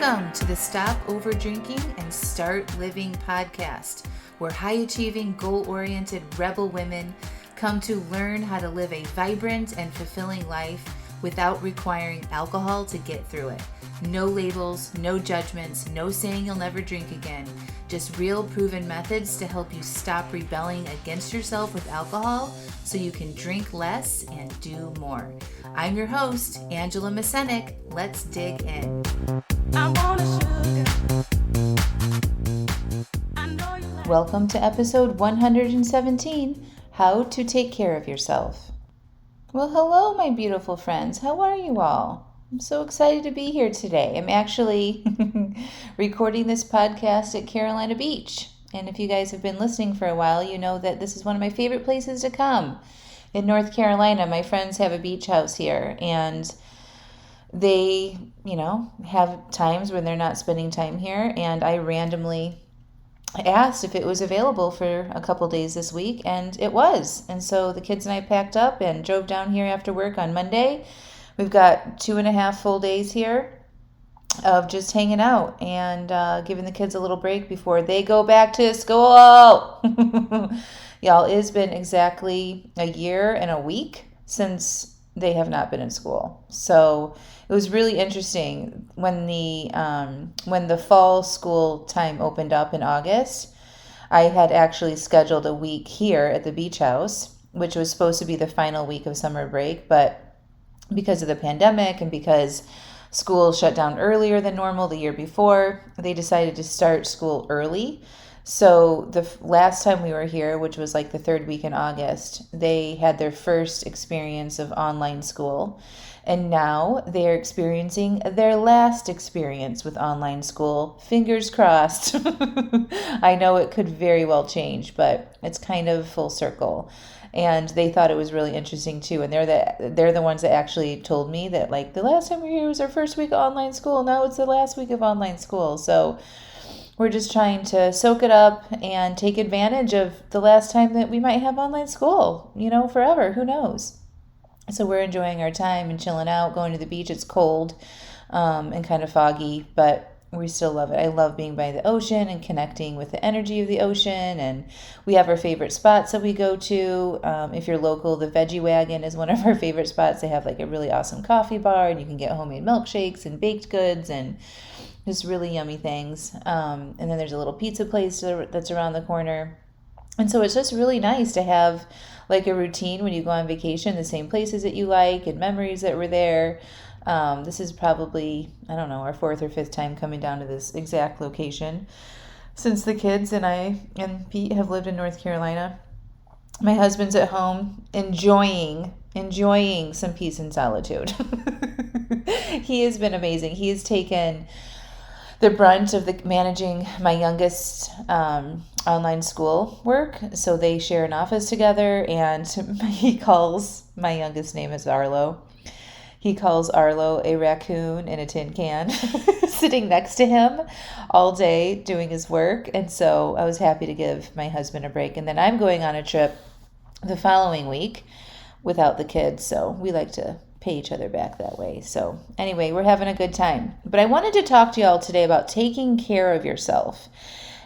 Welcome to the Stop Over Drinking and Start Living podcast, where high-achieving, goal-oriented rebel women come to learn how to live a vibrant and fulfilling life without requiring alcohol to get through it. No labels, no judgments, no saying you'll never drink again. Just real proven methods to help you stop rebelling against yourself with alcohol so you can drink less and do more. I'm your host, Angela Mascenik. Let's dig in. Welcome to episode 117, How to Take Care of Yourself. Well, hello, my beautiful friends. How are you all? I'm so excited to be here today. I'm actually recording this podcast at Carolina Beach. And if you guys have been listening for a while, you know that this is one of my favorite places to come. In North Carolina, my friends have a beach house here, and they, have times when they're not spending time here, and I randomly asked if it was available for a couple days this week, and it was. And so the kids and I packed up and drove down here after work on Monday. We've got 2.5 full days here of just hanging out and giving the kids a little break before they go back to school. Y'all, it has been exactly a year and a week since they have not been in school. So it was really interesting when the fall school time opened up in August. I had actually scheduled a week here at the beach house, which was supposed to be the final week of summer break, but because of the pandemic and because school shut down earlier than normal the year before, they decided to start school early. So the last time we were here, which was like the third week in August, they had their first experience of online school. And now they're experiencing their last experience with online school. Fingers crossed. I know it could very well change, but it's kind of full circle. And they thought it was really interesting too. And they're the ones that actually told me that, like, the last time we were here was our first week of online school. Now it's the last week of online school. So we're just trying to soak it up and take advantage of the last time that we might have online school, forever. Who knows? So we're enjoying our time and chilling out, going to the beach. It's cold and kind of foggy, but we still love it. I love being by the ocean and connecting with the energy of the ocean. And we have our favorite spots that we go to. If you're local, the Veggie Wagon is one of our favorite spots. They have like a really awesome coffee bar, and you can get homemade milkshakes and baked goods and just really yummy things. And then there's a little pizza place that's around the corner. And so it's just really nice to have like a routine when you go on vacation, the same places that you like and memories that were there. This is probably, our 4th or 5th time coming down to this exact location since the kids and I and Pete have lived in North Carolina. My husband's at home enjoying some peace and solitude. He has been amazing. He has taken the brunt of managing my youngest online school work. So they share an office together, and he calls, my youngest name is Arlo. He calls Arlo a raccoon in a tin can sitting next to him all day doing his work. And so I was happy to give my husband a break. And then I'm going on a trip the following week without the kids. So we like to pay each other back that way. So anyway, we're having a good time. But I wanted to talk to y'all today about taking care of yourself.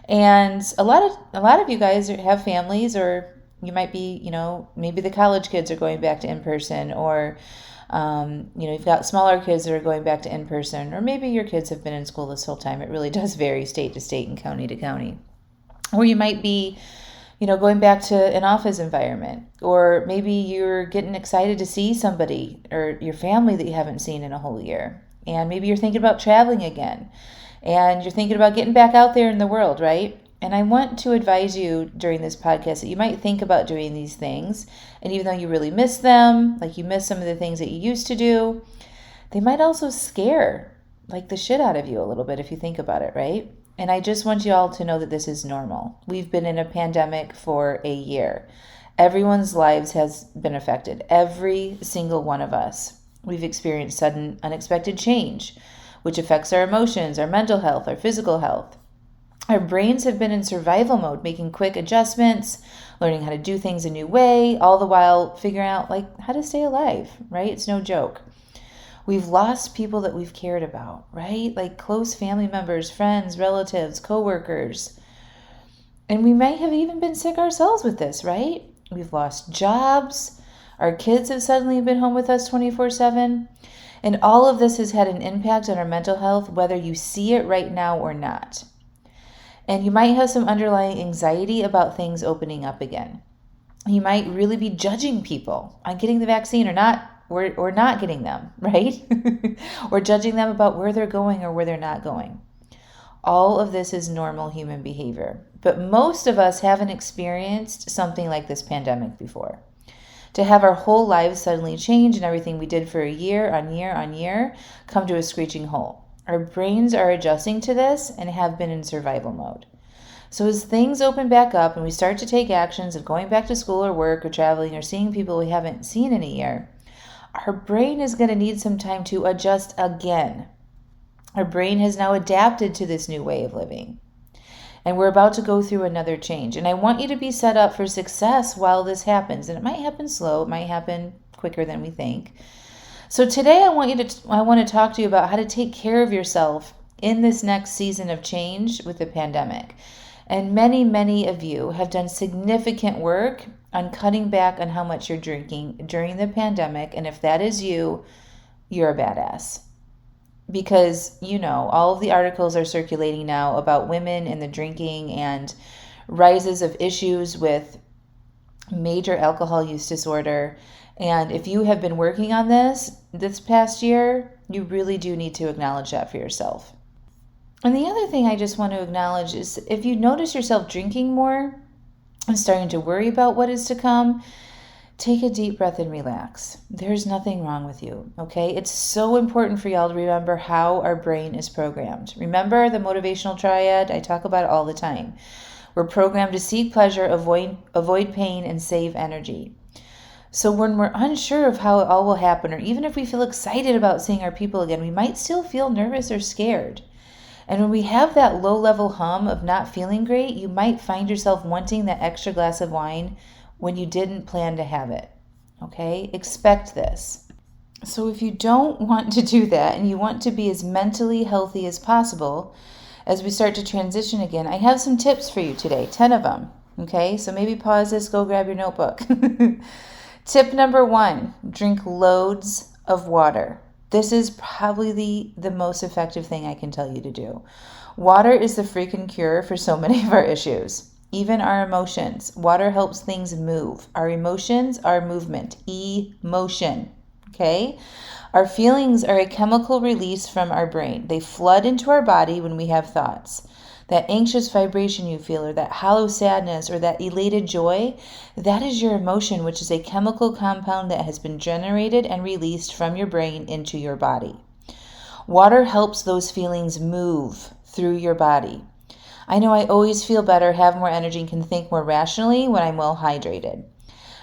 And a lot of you guys have families, or you might be, maybe the college kids are going back to in-person, or you've got smaller kids that are going back to in-person, or maybe your kids have been in school this whole time. It really does vary state to state and county to county. Or you might be going back to an office environment, or maybe you're getting excited to see somebody or your family that you haven't seen in a whole year. And maybe you're thinking about traveling again, and you're thinking about getting back out there in the world, right? And I want to advise you during this podcast that you might think about doing these things. And even though you really miss them, like you miss some of the things that you used to do, they might also scare like the shit out of you a little bit if you think about it, right? And I just want you all to know that this is normal. We've been in a pandemic for a year. Everyone's lives has been affected. Every single one of us. We've experienced sudden, unexpected change, which affects our emotions, our mental health, our physical health. Our brains have been in survival mode, making quick adjustments, learning how to do things a new way, all the while figuring out how to stay alive, right? It's no joke. We've lost people that we've cared about, right? Like close family members, friends, relatives, coworkers. And we may have even been sick ourselves with this, right? We've lost jobs. Our kids have suddenly been home with us 24/7. And all of this has had an impact on our mental health, whether you see it right now or not. And you might have some underlying anxiety about things opening up again. You might really be judging people on getting the vaccine or not getting them, right? Or judging them about where they're going or where they're not going. All of this is normal human behavior. But most of us haven't experienced something like this pandemic before. To have our whole lives suddenly change and everything we did for a year on year come to a screeching halt. Our brains are adjusting to this and have been in survival mode. So as things open back up and we start to take actions of going back to school or work or traveling or seeing people we haven't seen in a year, our brain is going to need some time to adjust again. Our brain has now adapted to this new way of living. And we're about to go through another change. And I want you to be set up for success while this happens. And it might happen slow. It might happen quicker than we think. So today I want to talk to you about how to take care of yourself in this next season of change with the pandemic. And many, many of you have done significant work on cutting back on how much you're drinking during the pandemic. And if that is you, you're a badass. Because, all of the articles are circulating now about women and the drinking and rises of issues with major alcohol use disorder. And if you have been working on this past year, you really do need to acknowledge that for yourself. And the other thing I just want to acknowledge is if you notice yourself drinking more and starting to worry about what is to come, take a deep breath and relax. There's nothing wrong with you, okay? It's so important for y'all to remember how our brain is programmed. Remember the motivational triad? I talk about it all the time. We're programmed to seek pleasure, avoid pain, and save energy. So when we're unsure of how it all will happen, or even if we feel excited about seeing our people again, we might still feel nervous or scared. And when we have that low-level hum of not feeling great, you might find yourself wanting that extra glass of wine when you didn't plan to have it, okay? Expect this. So if you don't want to do that and you want to be as mentally healthy as possible as we start to transition again, I have some tips for you today, 10 of them, okay? So maybe pause this, go grab your notebook. Tip number 1, drink loads of water. This is probably the most effective thing I can tell you to do. Water is the freaking cure for so many of our issues. Even our emotions. Water helps things move. Our emotions are movement. Emotion. Okay? Our feelings are a chemical release from our brain. They flood into our body when we have thoughts. That anxious vibration you feel, or that hollow sadness, or that elated joy, that is your emotion, which is a chemical compound that has been generated and released from your brain into your body. Water helps those feelings move through your body. I know I always feel better, have more energy, and can think more rationally when I'm well hydrated.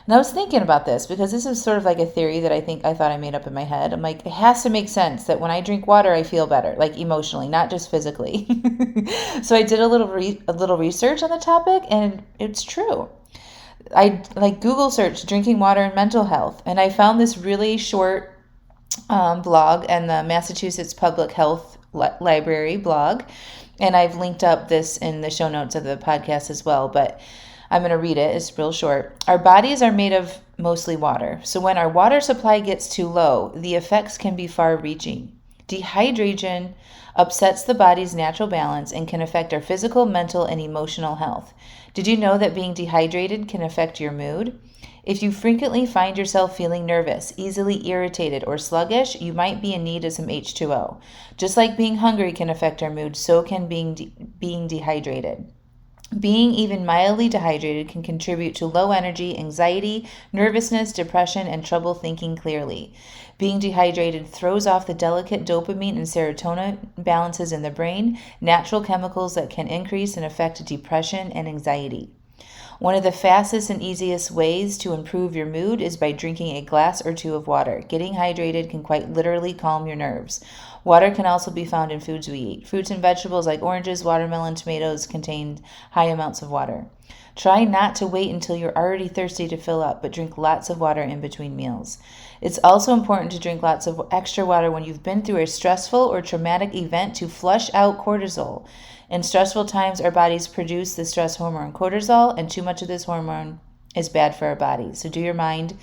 And I was thinking about this because this is sort of like a theory that I thought I made up in my head. I'm like, it has to make sense that when I drink water, I feel better, like emotionally, not just physically. So I did a little research on the topic, and it's true. I Google searched drinking water and mental health, and I found this really short blog and the Massachusetts Public Health Library blog. And I've linked up this in the show notes of the podcast as well, but I'm going to read it. It's real short. Our bodies are made of mostly water. So when our water supply gets too low, the effects can be far-reaching. Dehydration upsets the body's natural balance and can affect our physical, mental, and emotional health. Did you know that being dehydrated can affect your mood? If you frequently find yourself feeling nervous, easily irritated, or sluggish, you might be in need of some H2O. Just like being hungry can affect our mood, so can being dehydrated. Being even mildly dehydrated can contribute to low energy, anxiety, nervousness, depression, and trouble thinking clearly. Being dehydrated throws off the delicate dopamine and serotonin balances in the brain, natural chemicals that can increase and affect depression and anxiety. One of the fastest and easiest ways to improve your mood is by drinking a glass or two of water. Getting hydrated can quite literally calm your nerves. Water can also be found in foods we eat. Fruits and vegetables like oranges, watermelon, tomatoes contain high amounts of water. Try not to wait until you're already thirsty to fill up, but drink lots of water in between meals. It's also important to drink lots of extra water when you've been through a stressful or traumatic event to flush out cortisol. In stressful times, our bodies produce the stress hormone cortisol, and too much of this hormone is bad for our body. So do your mind,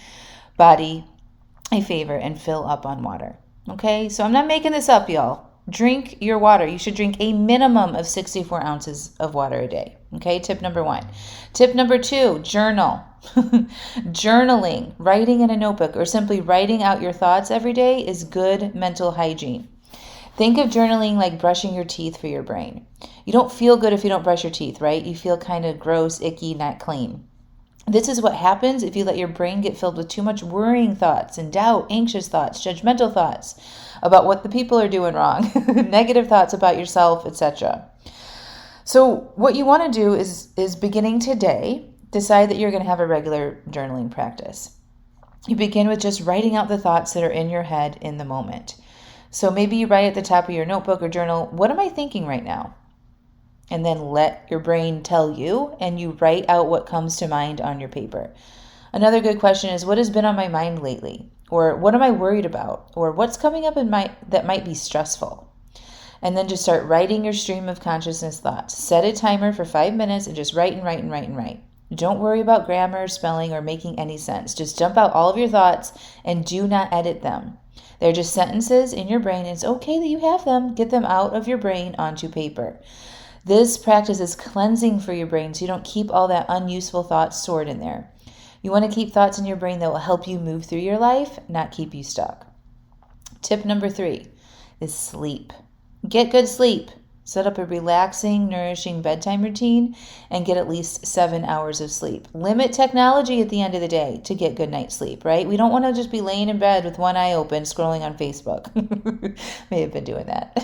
body a favor and fill up on water. Okay, so I'm not making this up, y'all. Drink your water. You should drink a minimum of 64 ounces of water a day. Okay, tip number 1. Tip number 2, journal. Journaling, writing in a notebook, or simply writing out your thoughts every day is good mental hygiene. Think of journaling like brushing your teeth for your brain. You don't feel good if you don't brush your teeth, right? You feel kind of gross, icky, not clean. This is what happens if you let your brain get filled with too much worrying thoughts and doubt, anxious thoughts, judgmental thoughts about what the people are doing wrong, negative thoughts about yourself, etc. So what you want to do is beginning today, decide that you're going to have a regular journaling practice. You begin with just writing out the thoughts that are in your head in the moment. So maybe you write at the top of your notebook or journal, what am I thinking right now? And then let your brain tell you, and you write out what comes to mind on your paper. Another good question is, what has been on my mind lately? Or what am I worried about? Or what's coming up that might be stressful? And then just start writing your stream of consciousness thoughts. Set a timer for 5 minutes and just write and write and write and write. Don't worry about grammar, spelling, or making any sense. Just dump out all of your thoughts and do not edit them. They're just sentences in your brain. It's okay that you have them. Get them out of your brain onto paper. This practice is cleansing for your brain so you don't keep all that unuseful thoughts stored in there. You want to keep thoughts in your brain that will help you move through your life, not keep you stuck. Tip number 3 is sleep. Get good sleep. Set up a relaxing, nourishing bedtime routine and get at least 7 hours of sleep. Limit technology at the end of the day to get good night's sleep, right? We don't want to just be laying in bed with one eye open scrolling on Facebook. May have been doing that,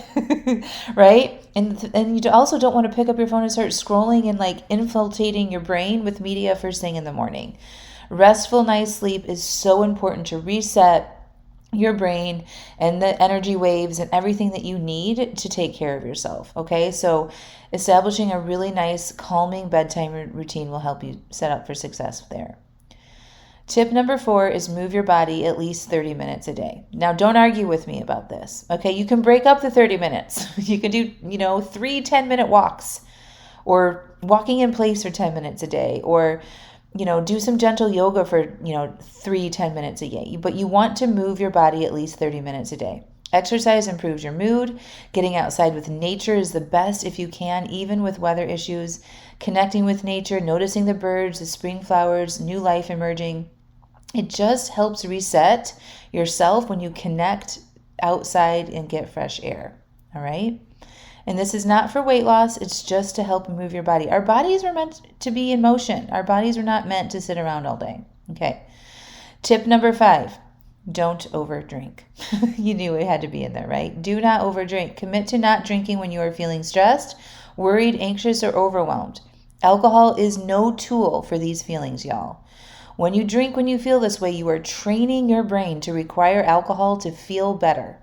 right? And you also don't want to pick up your phone and start scrolling and like infiltrating your brain with media first thing in the morning. Restful night's sleep is so important to reset your brain and the energy waves and everything that you need to take care of yourself. Okay, so establishing a really nice calming bedtime routine will help you set up for success there. Tip number 4 is move your body at least 30 minutes a day. Now, don't argue with me about this. Okay, you can break up the 30 minutes. You can do, 3 10-minute walks, or walking in place for 10 minutes a day, or do some gentle yoga for, 3 10 minutes a day. But you want to move your body at least 30 minutes a day. Exercise improves your mood. Getting outside with nature is the best if you can, even with weather issues. Connecting with nature, noticing the birds, the spring flowers, new life emerging. It just helps reset yourself when you connect outside and get fresh air. All right? And this is not for weight loss. It's just to help move your body. Our bodies were meant to be in motion. Our bodies are not meant to sit around all day. Okay. Tip number 5, don't overdrink. You knew it had to be in there, right? Do not overdrink. Commit to not drinking when you are feeling stressed, worried, anxious, or overwhelmed. Alcohol is no tool for these feelings, y'all. When you drink when you feel this way, you are training your brain to require alcohol to feel better.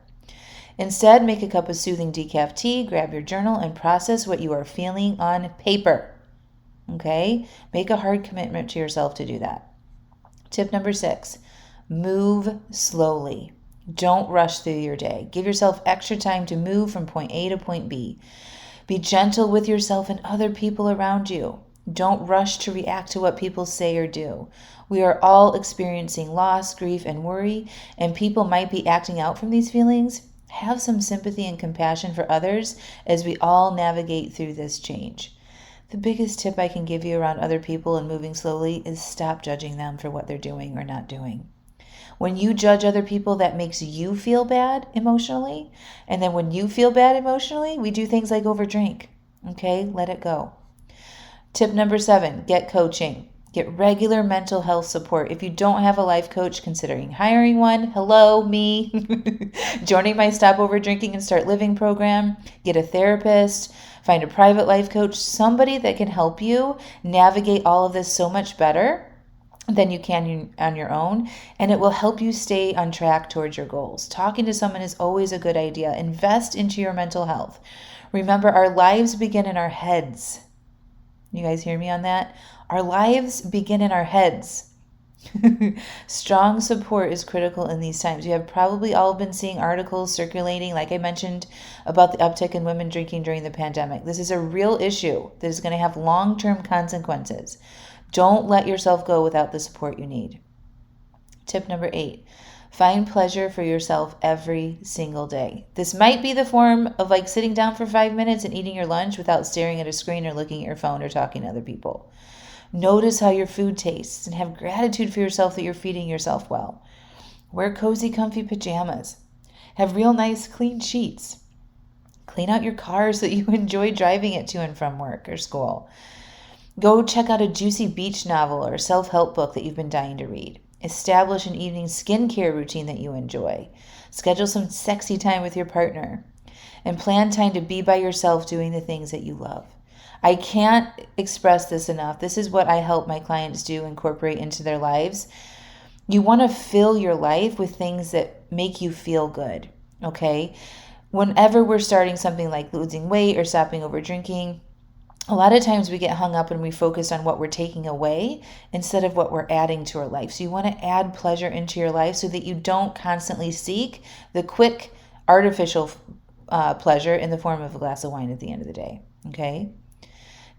Instead, make a cup of soothing decaf tea, grab your journal, and process what you are feeling on paper. Okay? Make a hard commitment to yourself to do that. Tip number 6, move slowly. Don't rush through your day. Give yourself extra time to move from point A to point B. Be gentle with yourself and other people around you. Don't rush to react to what people say or do. We are all experiencing loss, grief, and worry, and people might be acting out from these feelings. Have some sympathy and compassion for others as we all navigate through this change. The biggest tip I can give you around other people and moving slowly is stop judging them for what they're doing or not doing. When you judge other people, that makes you feel bad emotionally. And then when you feel bad emotionally, we do things like overdrink. Okay, let it go. Tip number 7, get coaching. Get regular mental health support. If you don't have a life coach, considering hiring one, hello, me. Joining my Stop Over Drinking and Start Living program. Get a therapist. Find a private life coach. Somebody that can help you navigate all of this so much better than you can on your own. And it will help you stay on track towards your goals. Talking to someone is always a good idea. Invest into your mental health. Remember, our lives begin in our heads. You guys hear me on that? Our lives begin in our heads. Strong support is critical in these times. You have probably all been seeing articles circulating, like I mentioned, about the uptick in women drinking during the pandemic. This is a real issue that is going to have long-term consequences. Don't let yourself go without the support you need. Tip number 8, find pleasure for yourself every single day. This might be the form of like sitting down for 5 minutes and eating your lunch without staring at a screen or looking at your phone or talking to other people. Notice how your food tastes and have gratitude for yourself that you're feeding yourself well. Wear cozy, comfy pajamas. Have real nice, clean sheets. Clean out your car so that you enjoy driving it to and from work or school. Go check out a juicy beach novel or self-help book that you've been dying to read. Establish an evening skincare routine that you enjoy. Schedule some sexy time with your partner. And plan time to be by yourself doing the things that you love. I can't express this enough. This is what I help my clients do, incorporate into their lives. You want to fill your life with things that make you feel good, okay? Whenever we're starting something like losing weight or stopping over drinking, a lot of times we get hung up and we focus on what we're taking away instead of what we're adding to our life. So you want to add pleasure into your life so that you don't constantly seek the quick, artificial pleasure in the form of a glass of wine at the end of the day, okay?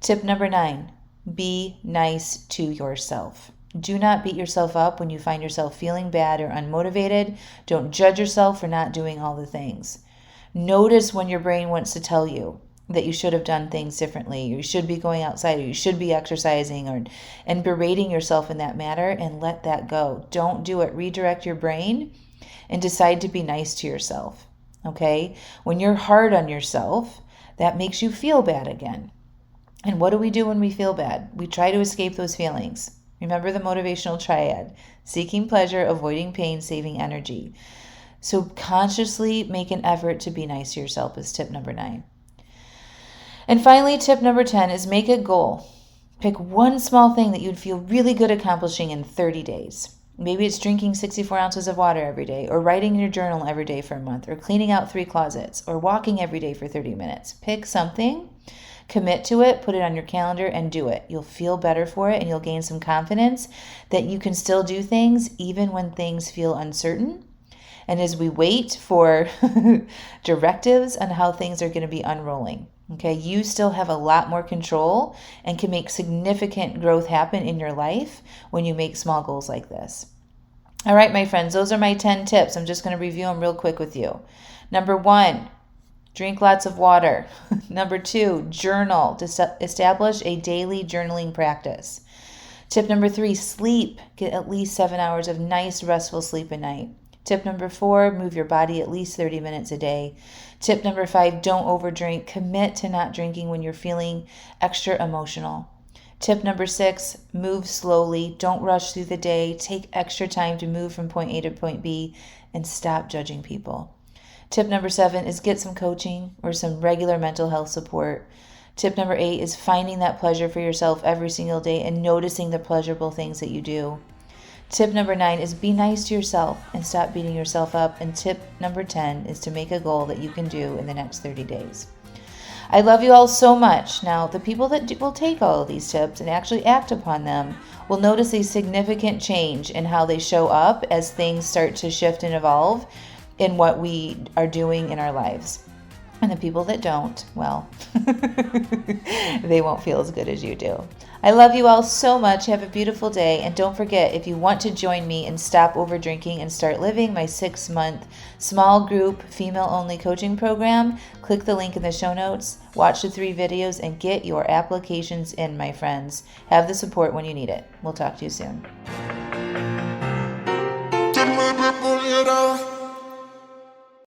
Tip number 9, be nice to yourself. Do not beat yourself up when you find yourself feeling bad or unmotivated. Don't judge yourself for not doing all the things. Notice when your brain wants to tell you that you should have done things differently, or you should be going outside, or you should be exercising, and berating yourself in that matter, and let that go. Don't do it. Redirect your brain and decide to be nice to yourself, okay? When you're hard on yourself, that makes you feel bad again. And what do we do when we feel bad? We try to escape those feelings. Remember the motivational triad: seeking pleasure, avoiding pain, saving energy. So consciously make an effort to be nice to yourself is tip number 9. And finally, tip number 10 is make a goal. Pick one small thing that you'd feel really good accomplishing in 30 days. Maybe it's drinking 64 ounces of water every day, or writing in your journal every day for a month, or cleaning out 3 closets, or walking every day for 30 minutes. Pick something. Commit to it, put it on your calendar, and do it. You'll feel better for it, and you'll gain some confidence that you can still do things even when things feel uncertain. And as we wait for directives on how things are going to be unrolling, okay, you still have a lot more control and can make significant growth happen in your life when you make small goals like this. All right, my friends, those are my 10 tips. I'm just going to review them real quick with you. Number 1, drink lots of water. Number 2, journal. Establish a daily journaling practice. Tip number 3, sleep. Get at least 7 hours of nice, restful sleep a night. Tip number 4, move your body at least 30 minutes a day. Tip number 5, don't overdrink. Commit to not drinking when you're feeling extra emotional. Tip number 6, move slowly. Don't rush through the day. Take extra time to move from point A to point B and stop judging people. Tip number 7 is get some coaching or some regular mental health support. Tip number 8 is finding that pleasure for yourself every single day and noticing the pleasurable things that you do. Tip number 9 is be nice to yourself and stop beating yourself up. And tip number 10 is to make a goal that you can do in the next 30 days. I love you all so much. Now, the people that will take all of these tips and actually act upon them will notice a significant change in how they show up as things start to shift and evolve in what we are doing in our lives. And the people that don't, well, they won't feel as good as you do. I love you all so much. Have a beautiful day. And don't forget, if you want to join me and stop over drinking and start living, my 6-month small group female-only coaching program, click the link in the show notes, watch the 3 videos, and get your applications in, my friends. Have the support when you need it. We'll talk to you soon.